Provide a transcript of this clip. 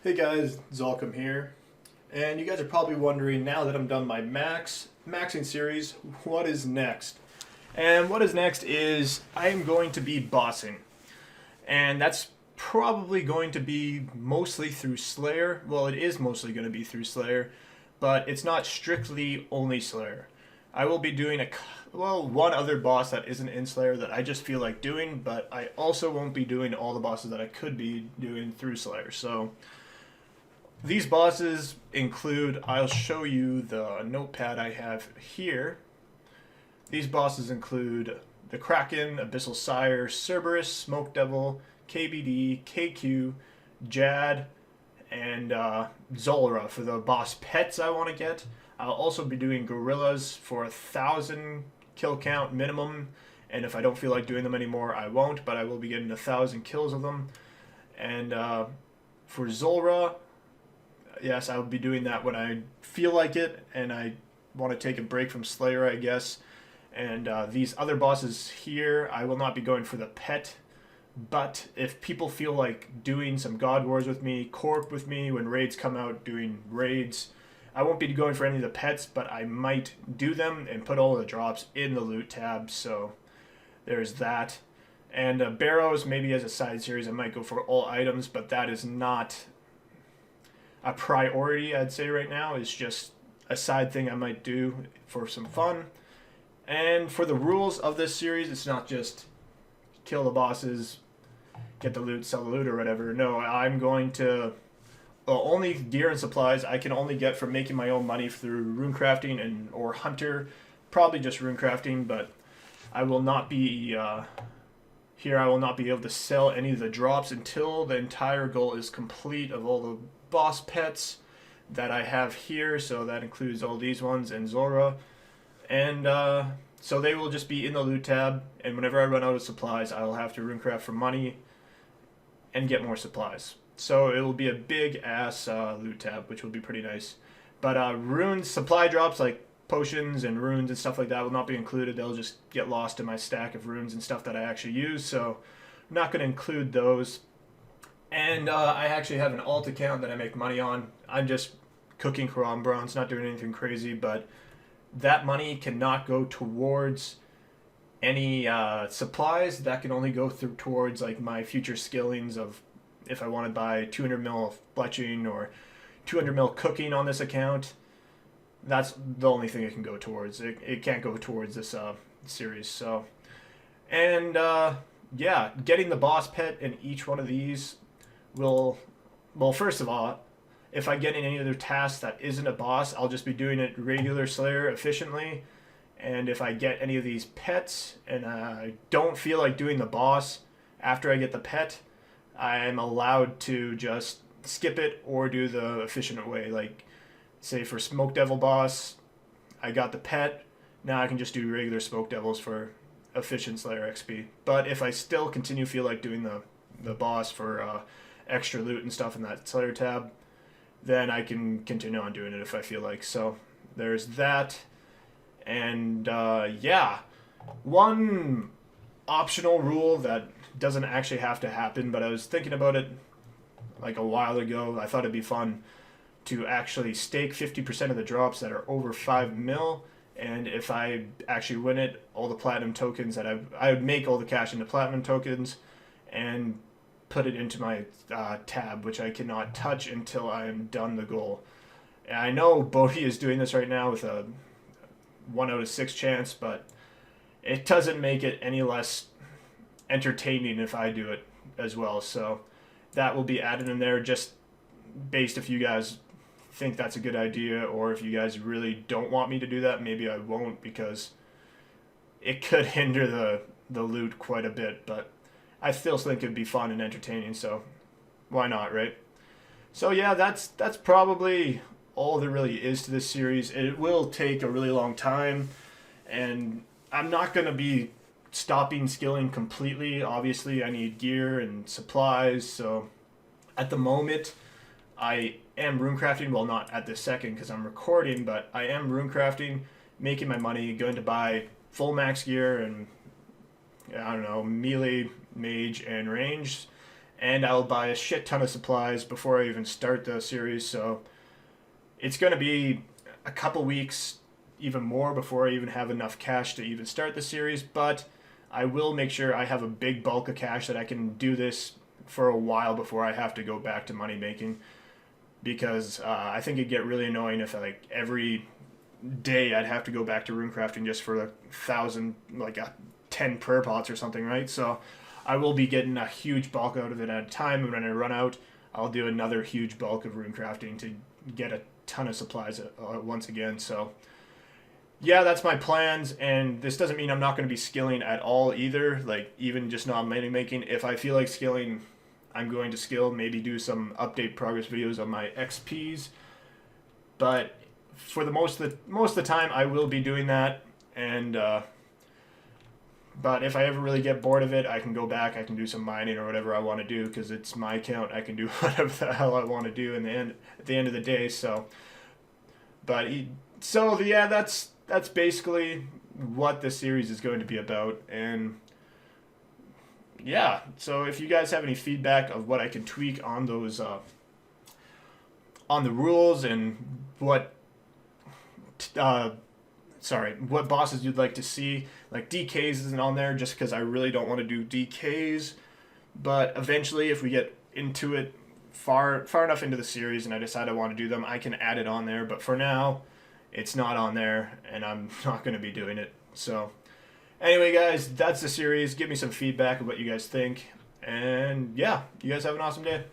Hey guys, Zalcom here, and you guys are probably wondering now that I'm done my maxing series, what is next? And what is next is I am going to be bossing, and that's probably going to be mostly through Slayer. Well, it is mostly going to be through Slayer, but it's not strictly only Slayer. I will be doing one other boss that isn't in Slayer that I just feel like doing, but I also won't be doing all the bosses that I could be doing through Slayer. So these bosses include, I'll show you the notepad I have here. These bosses include the Kraken, Abyssal Sire, Cerberus, Smoke Devil, KBD, KQ, Jad, and Zolra for the boss pets I want to get. I'll also be doing Gorillas for 1,000 kill count minimum, and if I don't feel like doing them anymore, I won't, but I will be getting 1,000 kills of them. And for Zolra, yes, I will be doing that when I feel like it, and I want to take a break from Slayer, I guess. And these other bosses here, I will not be going for the pet. But if people feel like doing some God Wars with me, Corp with me when raids come out, doing raids, I won't be going for any of the pets, but I might do them and put all the drops in the loot tab. So there's that. And Barrows, maybe as a side series, I might go for all items, but that is not a priority, I'd say right now. It's just a side thing I might do for some fun. And for the rules of this series, it's not just kill the bosses, get the loot, sell the loot, or whatever. No, I'm going to. Well, only gear and supplies I can only get from making my own money through rune crafting and or hunter, probably just rune crafting. But I will not be here. I will not be able to sell any of the drops until the entire goal is complete of all the boss pets that I have here. So that includes all these ones and Zora, and so they will just be in the loot tab. And whenever I run out of supplies, I will have to runecraft for money and get more supplies. So it will be a big ass loot tab, which will be pretty nice. But runes, supply drops like potions and runes and stuff like that will not be included. They'll just get lost in my stack of runes and stuff that I actually use. So I'm not going to include those. And I actually have an alt account that I make money on. I'm just cooking Quran bronze, not doing anything crazy, but that money cannot go towards any supplies. That can only go through towards like my future skillings of if I want to buy 200 mil of bletching or 200 mil cooking on this account. That's the only thing it can go towards. It can't go towards this series. So, and yeah, getting the boss pet in each one of these will, well, first of all, if I get in any other task that isn't a boss, I'll just be doing it regular Slayer efficiently. And if I get any of these pets and I don't feel like doing the boss after I get the pet, I'm allowed to just skip it or do the efficient way. Like, say for Smoke Devil boss, I got the pet. Now I can just do regular Smoke Devils for efficient Slayer XP. But if I still continue feel like doing the boss for extra loot and stuff in that Slayer tab, then I can continue on doing it if I feel like. So there's that. And yeah, one optional rule that doesn't actually have to happen, but I was thinking about it like a while ago. I thought it'd be fun to actually stake 50% of the drops that are over 5 mil. And if I actually win it, all the platinum tokens that I would make all the cash into platinum tokens and put it into my tab, which I cannot touch until I'm done the goal. And I know Bodhi is doing this right now with a 1 out of 6 chance, but it doesn't make it any less entertaining if I do it as well. So that will be added in there, just based if you guys think that's a good idea, or if you guys really don't want me to do that, maybe I won't, because it could hinder the loot quite a bit. But I still think it'd be fun and entertaining, so why not, right? So yeah, that's probably all there really is to this series. It will take a really long time, and I'm not going to be stopping skilling completely. Obviously, I need gear and supplies, so at the moment, I am runecrafting. Well, not at this second because I'm recording, but I am runecrafting, making my money, going to buy full max gear and I don't know, melee, mage, and range, and I'll buy a shit ton of supplies before I even start the series. So it's going to be a couple weeks, even more, before I even have enough cash to even start the series. But I will make sure I have a big bulk of cash that I can do this for a while before I have to go back to money making. Because I think it'd get really annoying if like every day I'd have to go back to runecrafting just for 1,000, like 10 prayer pots or something, right? So I will be getting a huge bulk out of it at a time, and when I run out, I'll do another huge bulk of runecrafting to get a ton of supplies once again. So yeah, that's my plans, and this doesn't mean I'm not going to be skilling at all either. Like even just not money making. If I feel like skilling, I'm going to skill. Maybe do some update progress videos on my XPs, but for the most of the time, I will be doing that. And but if I ever really get bored of it, I can go back. I can do some mining or whatever I want to do because it's my account. I can do whatever the hell I want to do in the end. At the end of the day, so. But so yeah, that's basically what the series is going to be about. And yeah, so if you guys have any feedback of what I can tweak on those on the rules and what what bosses you'd like to see. Like DKs isn't on there just because I really don't want to do DKs. But eventually, if we get into it far enough into the series and I decide I want to do them, I can add it on there. But for now, it's not on there, and I'm not going to be doing it. So anyway, guys, that's the series. Give me some feedback of what you guys think. And yeah, you guys have an awesome day.